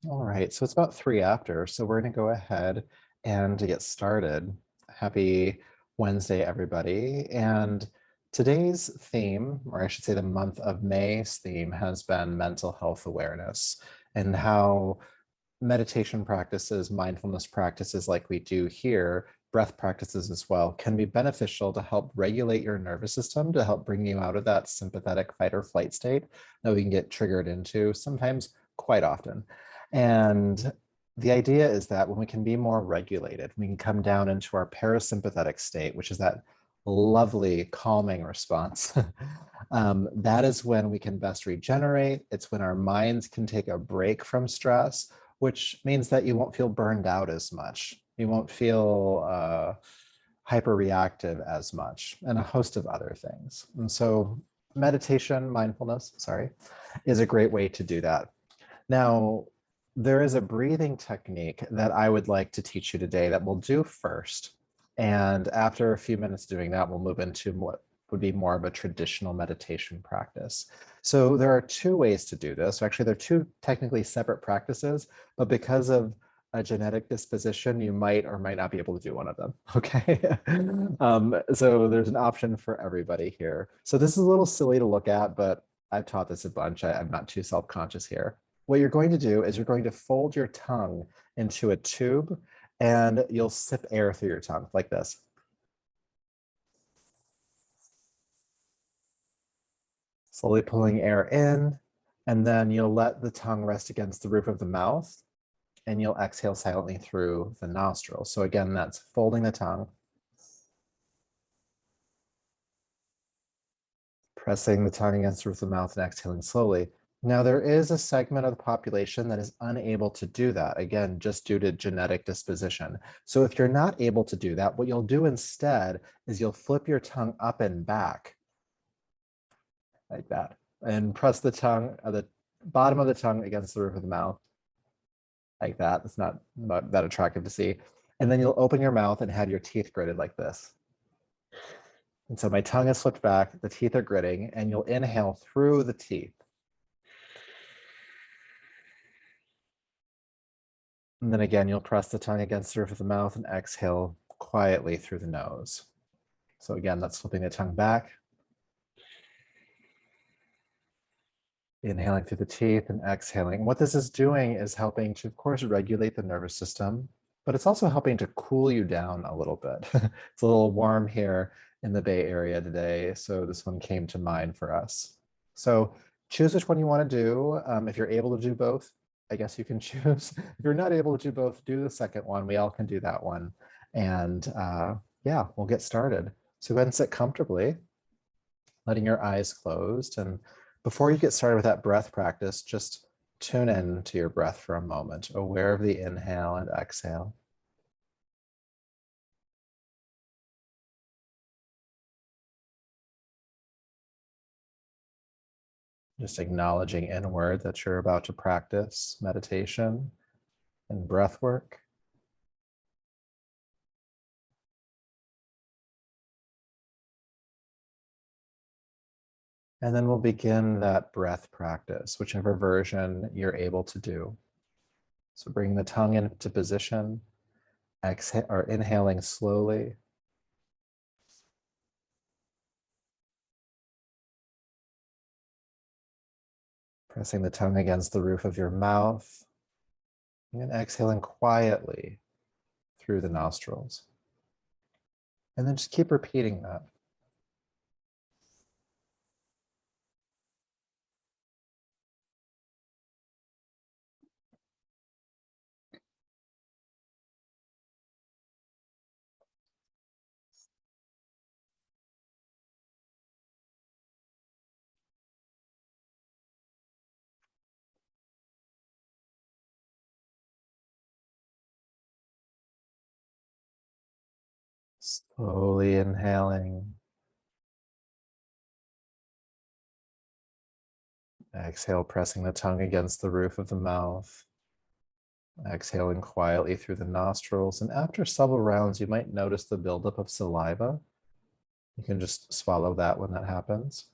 All right, so it's about 3 after, so we're gonna go ahead and to get started. Happy Wednesday, everybody. And today's theme, or I should say the month of May's theme, has been mental health awareness and how meditation practices, mindfulness practices like we do here, breath practices as well, can be beneficial to help regulate your nervous system, to help bring you out of that sympathetic fight or flight state that we can get triggered into sometimes quite often. And the idea is that when we can be more regulated, we can come down into our parasympathetic state, which is that lovely calming response. That is when we can best regenerate. It's when our minds can take a break from stress, which means that you won't feel burned out as much. You won't feel hyper reactive as much, and a host of other things. And so meditation, mindfulness, sorry, is a great way to do that. Now, there is a breathing technique that I would like to teach you today that we'll do first. And after a few minutes doing that, we'll move into what would be more of a traditional meditation practice. So there are two ways to do this. Actually, they're two technically separate practices, but because of a genetic disposition, you might or might not be able to do one of them, okay? So there's an option for everybody here. So this is a little silly to look at, but I've taught this a bunch. I'm not too self-conscious here. What you're going to do is you're going to fold your tongue into a tube and you'll sip air through your tongue like this. Slowly pulling air in, and then you'll let the tongue rest against the roof of the mouth and you'll exhale silently through the nostrils. So again, that's folding the tongue, pressing the tongue against the roof of the mouth and exhaling slowly. Now, there is a segment of the population that is unable to do that, again, just due to genetic disposition. So if you're not able to do that, what you'll do instead is you'll flip your tongue up and back like that and press the tongue, the bottom of the tongue against the roof of the mouth like that. It's not that attractive to see. And then you'll open your mouth and have your teeth gritted like this. And so my tongue is flipped back, the teeth are gritting, and you'll inhale through the teeth. And then again, you'll press the tongue against the roof of the mouth and exhale quietly through the nose. So again, that's flipping the tongue back. Inhaling through the teeth and exhaling. What this is doing is helping to, of course, regulate the nervous system, but it's also helping to cool you down a little bit. It's a little warm here in the Bay Area today, so this one came to mind for us. So choose which one you want to do. If you're able to do both, I guess you can choose. If you're not able to do both, do the second one. We all can do that one. And yeah, we'll get started. So go ahead and sit comfortably, letting your eyes closed. And before you get started with that breath practice, just tune in to your breath for a moment, aware of the inhale and exhale. Just acknowledging inward that you're about to practice meditation and breath work. And then we'll begin that breath practice, whichever version you're able to do. So bring the tongue into position, exhale or inhaling slowly. Pressing the tongue against the roof of your mouth and exhaling quietly through the nostrils. And then just keep repeating that. Slowly inhaling. Exhale, pressing the tongue against the roof of the mouth. Exhaling quietly through the nostrils. And after several rounds, you might notice the buildup of saliva. You can just swallow that when that happens.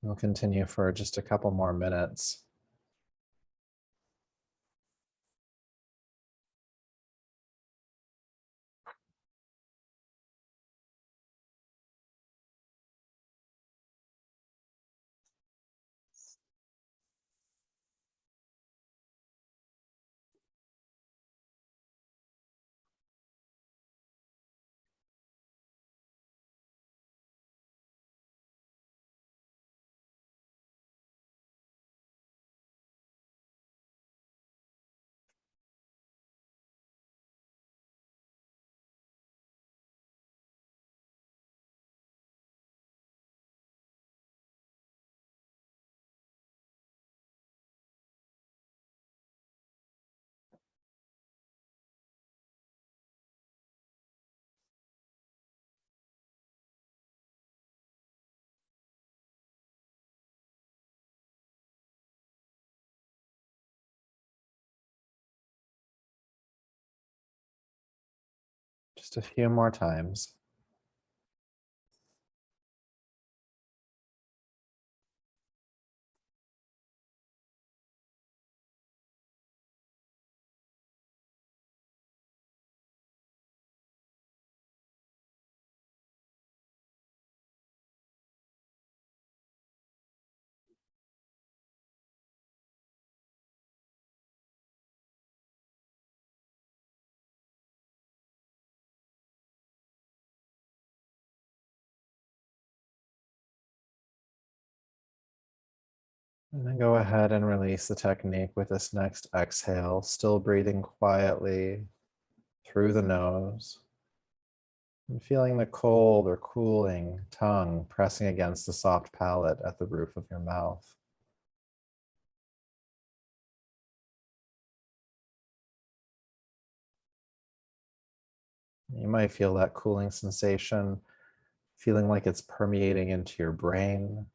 We'll continue for just a couple more minutes. Just a few more times. And then go ahead and release the technique with this next exhale, still breathing quietly through the nose and feeling the cold or cooling tongue pressing against the soft palate at the roof of your mouth. You might feel that cooling sensation, feeling like it's permeating into your brain.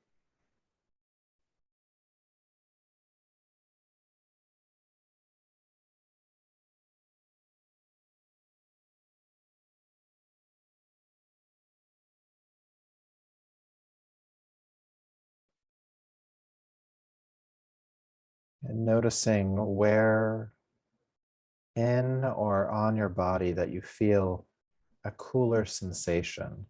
And noticing where in or on your body that you feel a cooler sensation.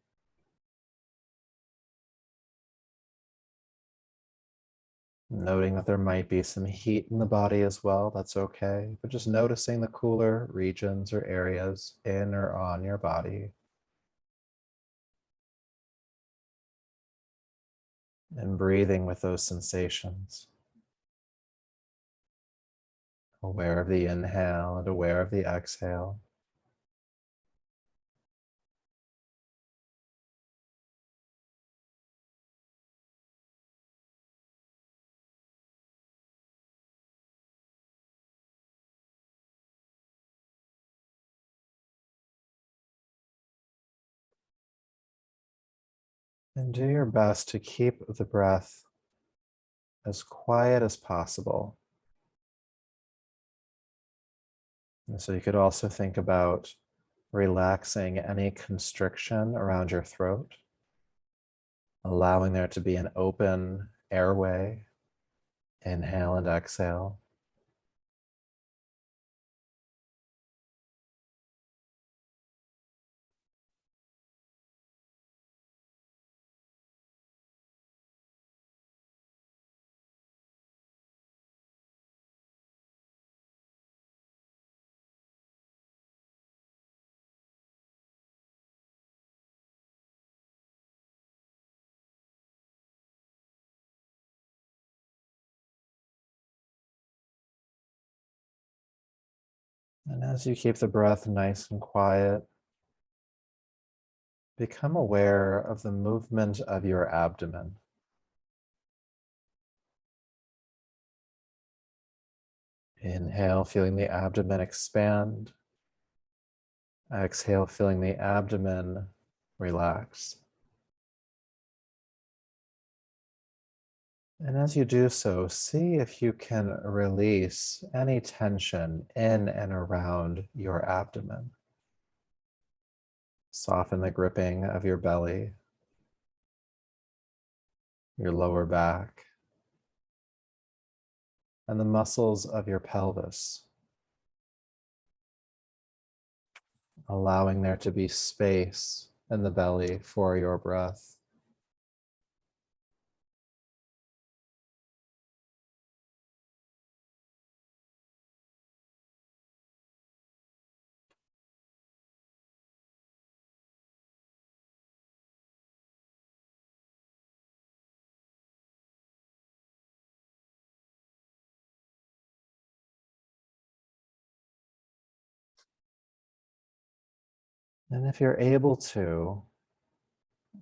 Noting that there might be some heat in the body as well, that's okay. But just noticing the cooler regions or areas in or on your body. And breathing with those sensations. Aware of the inhale and aware of the exhale. And do your best to keep the breath as quiet as possible. And so you could also think about relaxing any constriction around your throat, allowing there to be an open airway. Inhale and exhale. And as you keep the breath nice and quiet, become aware of the movement of your abdomen. Inhale, feeling the abdomen expand. Exhale, feeling the abdomen relax. And as you do so, see if you can release any tension in and around your abdomen. Soften the gripping of your belly. your lower back, and the muscles of your pelvis, allowing there to be space in the belly for your breath. And if you're able to,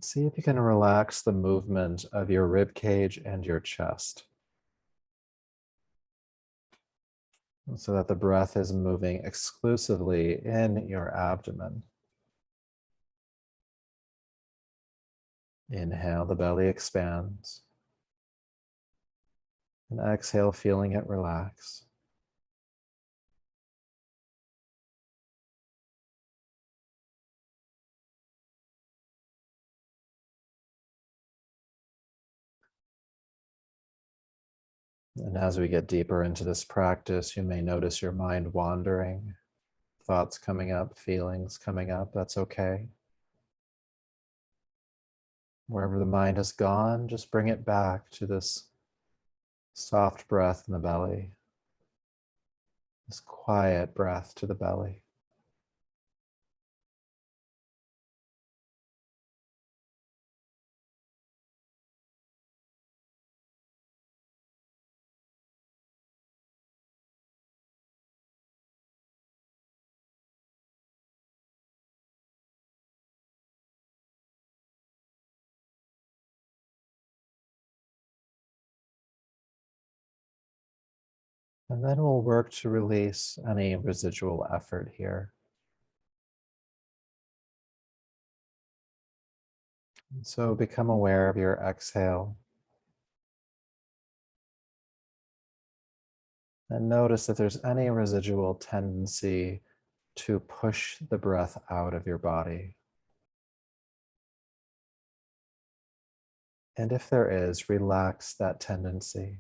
see if you can relax the movement of your rib cage and your chest so that the breath is moving exclusively in your abdomen. Inhale, the belly expands, and exhale, feeling it relax. And as we get deeper into this practice, you may notice your mind wandering, thoughts coming up, feelings coming up. That's okay. Wherever the mind has gone, just bring it back to this soft breath in the belly, this quiet breath to the belly. And then we'll work to release any residual effort here. So become aware of your exhale and notice if there's any residual tendency to push the breath out of your body. And if there is, relax that tendency,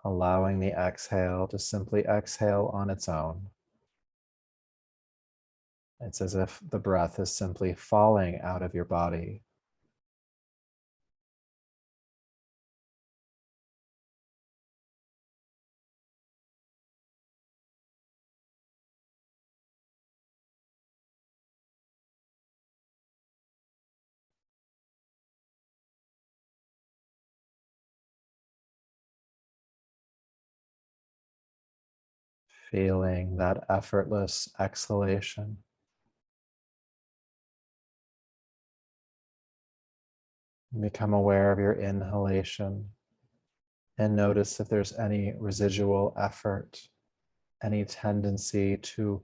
allowing the exhale to simply exhale on its own. It's as if the breath is simply falling out of your body. Feeling that effortless exhalation. Become aware of your inhalation and notice if there's any residual effort, any tendency to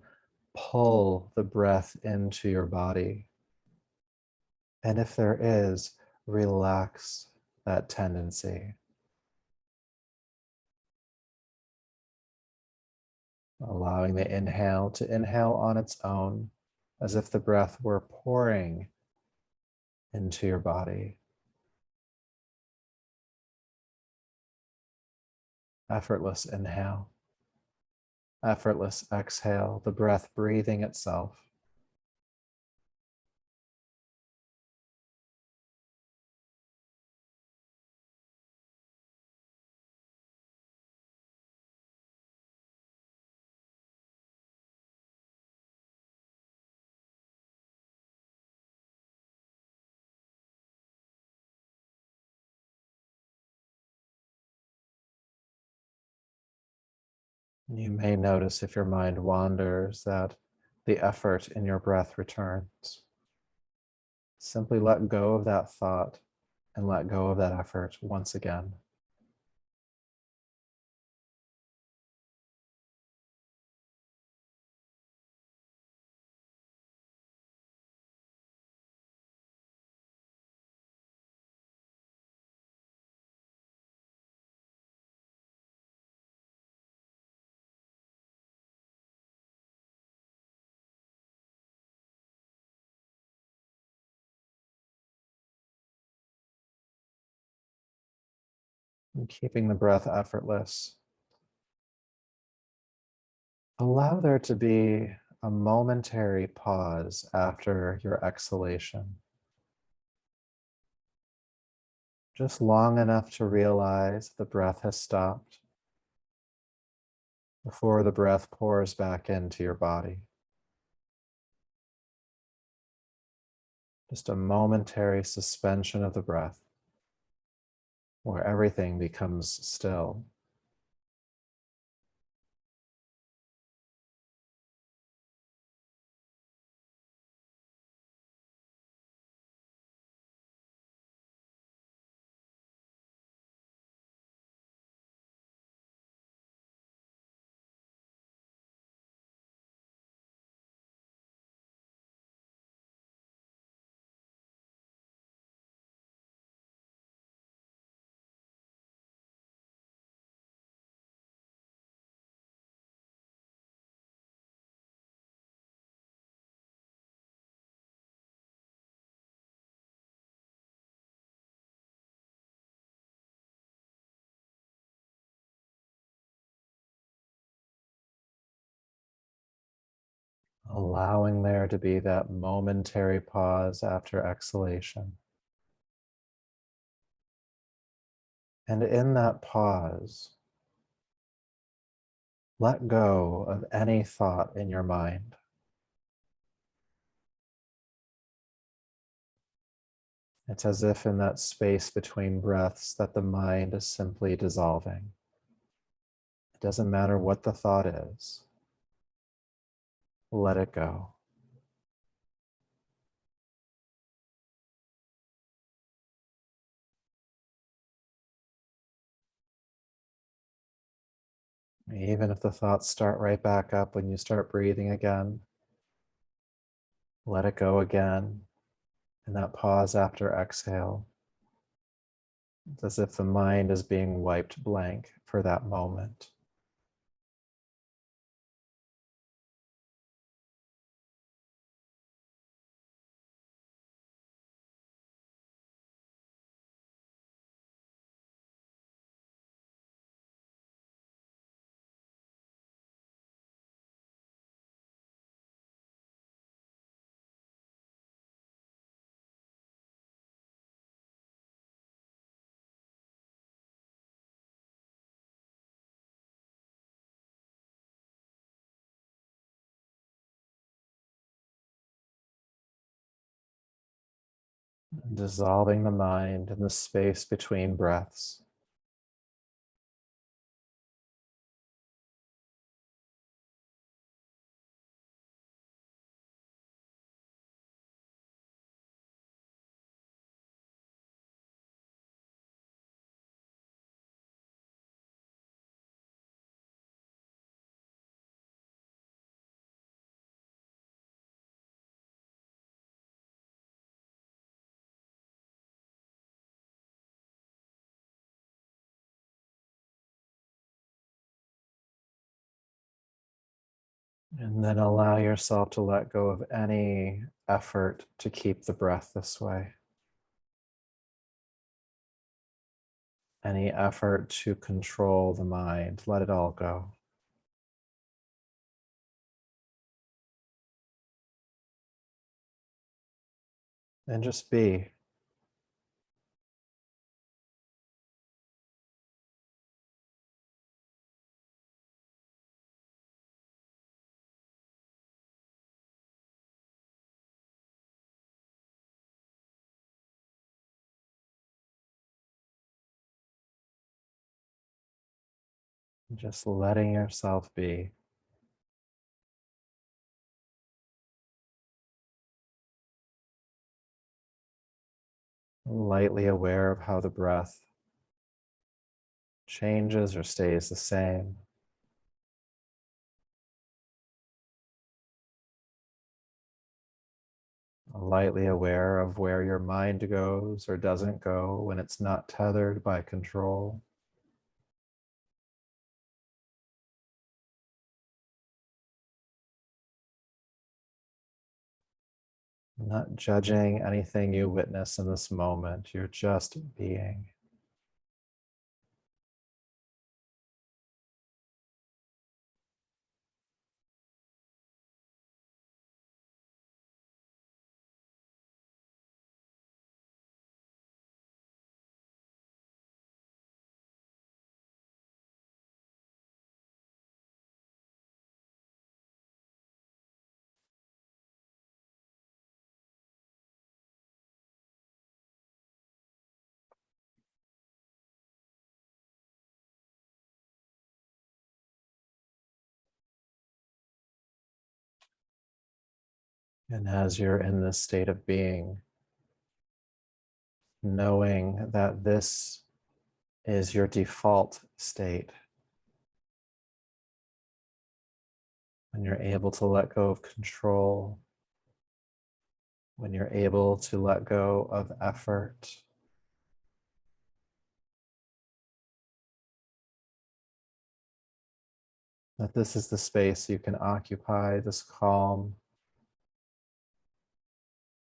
pull the breath into your body. And if there is, relax that tendency, allowing the inhale to inhale on its own, as if the breath were pouring into your body. Effortless inhale, effortless exhale, the breath breathing itself. You may notice if your mind wanders that the effort in your breath returns. Simply let go of that thought and let go of that effort once again. And keeping the breath effortless. Allow there to be a momentary pause after your exhalation. Just long enough to realize the breath has stopped before the breath pours back into your body. Just a momentary suspension of the breath where everything becomes still. Allowing there to be that momentary pause after exhalation. And in that pause, let go of any thought in your mind. It's as if in that space between breaths that the mind is simply dissolving. It doesn't matter what the thought is. Let it go. Even if the thoughts start right back up when you start breathing again, let it go again. And that pause after exhale, it's as if the mind is being wiped blank for that moment. Dissolving the mind in the space between breaths. And then allow yourself to let go of any effort to keep the breath this way, any effort to control the mind. Let it all go. And just be. Just letting yourself be. Lightly aware of how the breath changes or stays the same. Lightly aware of where your mind goes or doesn't go when it's not tethered by control. Not judging anything you witness in this moment. You're just being. And as you're in this state of being, knowing that this is your default state, when you're able to let go of control, when you're able to let go of effort, that this is the space you can occupy, this calm.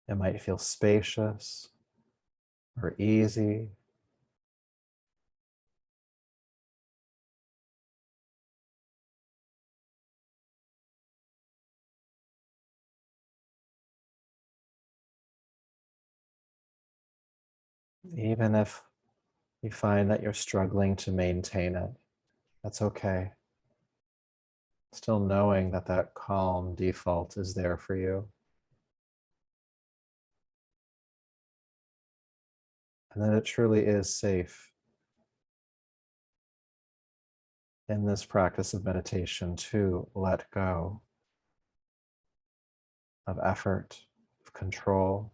It might feel spacious or easy. Even if you find that you're struggling to maintain it, that's okay. Still knowing that that calm default is there for you. And that it truly is safe in this practice of meditation to let go of effort, of control.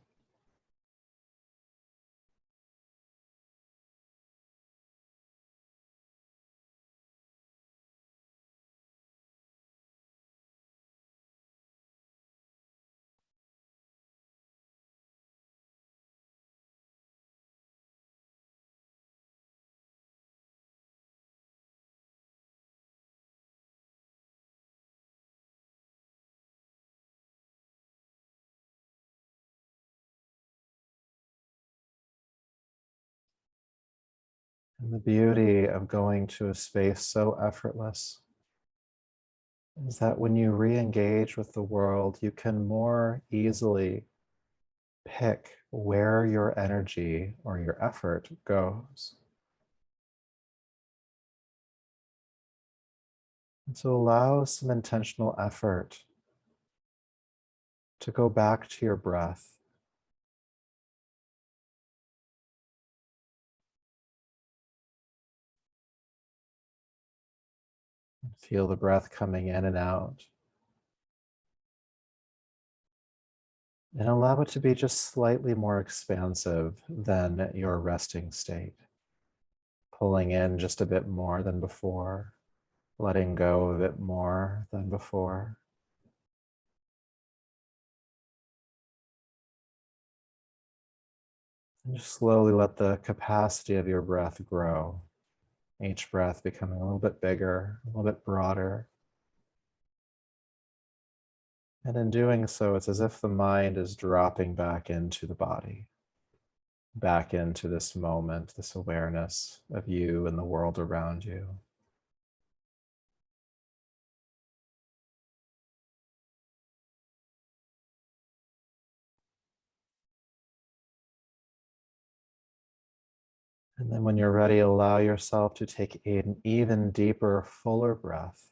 And the beauty of going to a space so effortless is that when you re-engage with the world, you can more easily pick where your energy or your effort goes. And so allow some intentional effort to go back to your breath. Feel the breath coming in and out. And allow it to be just slightly more expansive than your resting state. Pulling in just a bit more than before, letting go a bit more than before. And just slowly let the capacity of your breath grow. Each breath becoming a little bit bigger, a little bit broader. And in doing so, it's as if the mind is dropping back into the body, back into this moment, this awareness of you and the world around you. And then when you're ready, allow yourself to take an even deeper, fuller breath.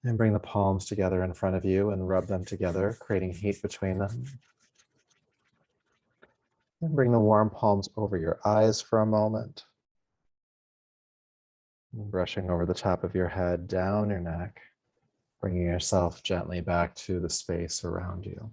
And bring the palms together in front of you and rub them together, creating heat between them. And bring the warm palms over your eyes for a moment. And brushing over the top of your head, down your neck, bringing yourself gently back to the space around you.